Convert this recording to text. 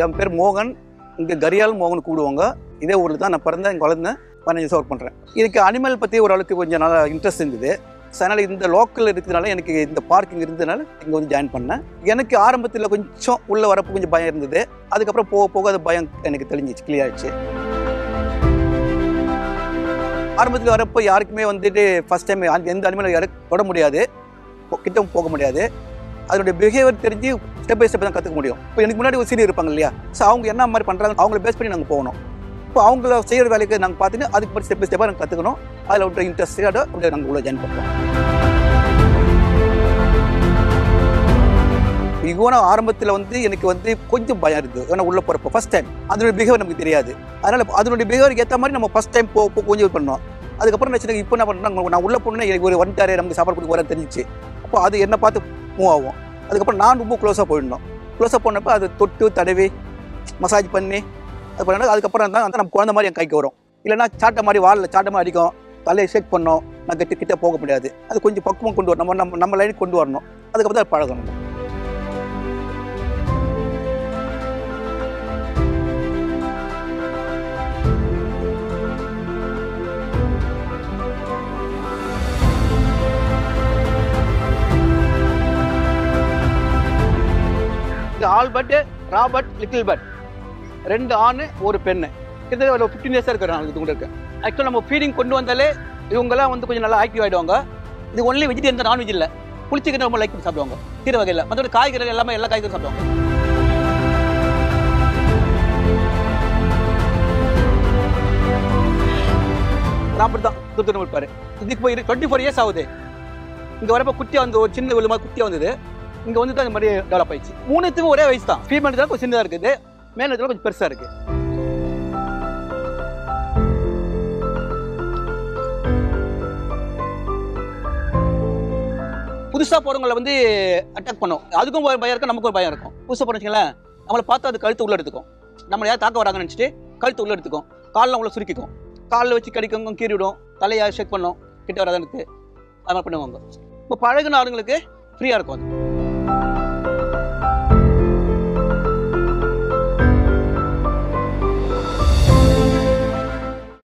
என் பேர் மோகன். இங்கே கரியால் மோகன் கூடுவாங்க. இதே ஊரில் தான் நான் பிறந்தேன், இங்கே வளர்ந்தேன், 15 வருஷம் ஒர்க் பண்ணுறேன். எனக்கு அனிமல் பற்றி ஓரளவுக்கு கொஞ்சம் நல்லா இன்ட்ரெஸ்ட் இருந்தது. அதனால் இந்த லோக்கலில் இருக்கிறதுனால எனக்கு இந்த பார்க்கிங் இருந்ததுனால இங்கே வந்து ஜாயின் பண்ணேன். எனக்கு ஆரம்பத்தில் கொஞ்சம் உள்ளே வரப்போ கொஞ்சம் பயம் இருந்தது. அதுக்கப்புறம் போக போக அது பயம் எனக்கு தெளிஞ்சிச்சு, கிளியர் ஆகிடுச்சு. ஆரம்பத்தில் வரப்போ யாருக்குமே வந்துட்டு ஃபஸ்ட் டைம் எந்த அனிமலும் யாரும் தொட முடியாது, கிட்ட போக முடியாது. அதனுடைய பிஹேவியர் தெரிஞ்சு ஸ்டெப் பை ஸ்டெப் தான் கற்றுக்க முடியும். இப்போ எனக்கு முன்னாடி ஒரு சீனியர் இருப்பாங்க இல்லையா, ஸோ அவங்க என்ன மாதிரி பண்ணுறாங்க அவங்கள பேஸ் பண்ணி நாங்கள் போகணும். இப்போ அவங்கள செய்கிற வேலைக்கு நாங்கள் பார்த்துட்டு அதுக்கு ஸ்டெப் பை ஸ்டெப்பாக நாங்கள் கற்றுக்கணும். அதில் ஒரு இன்ட்ரெஸ்டாக நாங்கள் உள்ள ஜாயின் பண்ணுறோம். இகோனா ஆரம்பத்தில் வந்து எனக்கு வந்து கொஞ்சம் பயம் இருக்குது. ஏன்னா உள்ளே போகிறப்போ ஃபஸ்ட் டைம் அதனுடைய பிஹேவியர் நமக்கு தெரியாது. அதனால் அதனுடைய பிஹேவியருக்கு ஏற்ற மாதிரி நம்ம ஃபஸ்ட் டைம் கொஞ்சம் இது பண்ணோம். அதுக்கப்புறம் என்ன இப்போ என்ன பண்ணுறோம், நான் உள்ளே போனேன்னா எனக்கு ஒரு வந்துட்டாரே நமக்கு சாப்பாடு கொடுக்க வரேன்னு தெரிஞ்சிச்சு. அப்போ அது என்னை பார்த்து மூவ் ஆகும். அதுக்கப்புறம் நான் ரொம்ப க்ளோஸாக போயிடணும். க்ளோஸாக போனப்போ அது தொட்டு தடவி மசாஜ் பண்ணி அது பண்ண அதுக்கப்புறம் தான் நம்ம குழந்தை மாதிரி என் கைக்கு வரும். இல்லைன்னா சாட்டை மாதிரி வாலில் சாட்டை மாதிரி அடிக்கும், தலையை ஷேக் பண்ணோம், நான் கிட்ட போக முடியாது. அது கொஞ்சம் பக்குவம் கொண்டு வரணும், நம்ம லைனுக்கு கொண்டு வரணும். அதுக்கப்புறம் தான் பழகணும். ஆல்பர்ட், ராபர்ட், லிட்டில் பர்ட், 2 ஆண் 1 பெண்ணு. கிட்டத்தட்ட ஒரு 15 இயர்ஸாக இருக்கிறாங்க. இது கூட இருக்கு. ஆக்சுவலாக நம்ம ஃபீடிங் கொண்டு வந்தாலே இவங்கெல்லாம் வந்து கொஞ்சம் நல்லா ஆக்டிவ் ஆகிடுவாங்க. இது ஒன்லி வெஜிடேரியன் தான், நான்வெஜ் இல்லை. புளிச்சிக்கிட்டு ரொம்ப லைக் பண்ணி சாப்பிடுவாங்க. கீரை வகையில் மற்றபடி காய்கறிகள் எல்லாமே எல்லா காய்கறியும் சாப்பிடுவாங்க. ராபர்ட் தான் துருத்துன்னு இருப்பாரு. இதுக்கு போய் 24 இயர்ஸ் ஆகுது. இங்கே வரப்போ குட்டியாக வந்து ஒரு சின்ன மாதிரி குட்டியாக வந்தது. இங்கே வந்து தான் இந்த மாதிரி டெவலப் ஆயிடுச்சு. 3த்துக்கும் ஒரே வயசு தான். ஃபீமேல் தான் கொஞ்சம் சின்னதாக இருக்குது, மேல் கொஞ்சம் பெருசாக இருக்குது. புதுசாக போகிறவங்களை வந்து அட்டாக் பண்ணும். அதுக்கும் ஒரு பயம் இருக்கும், நமக்கு ஒரு பயம் இருக்கும். புதுசாக போகிறோம் வச்சுங்களேன், நம்மளை பார்த்து அது கழுத்து உள்ள எடுத்துக்கும். நம்மளை யாரும் தாக்க வராங்கன்னு நினச்சிட்டு கழுத்து உள்ள எடுத்துக்கும். காலில் உள்ள சுருக்கிக்கும், காலில் வச்சு கடிக்கும், கீறி விடும், தலையை ஷேக் பண்ணும், கிட்ட வராதனுக்கு அது மாதிரி பண்ணுவாங்க. இப்போ பழகின ஆளுங்களுக்கு ஃப்ரீயாக இருக்கும். அது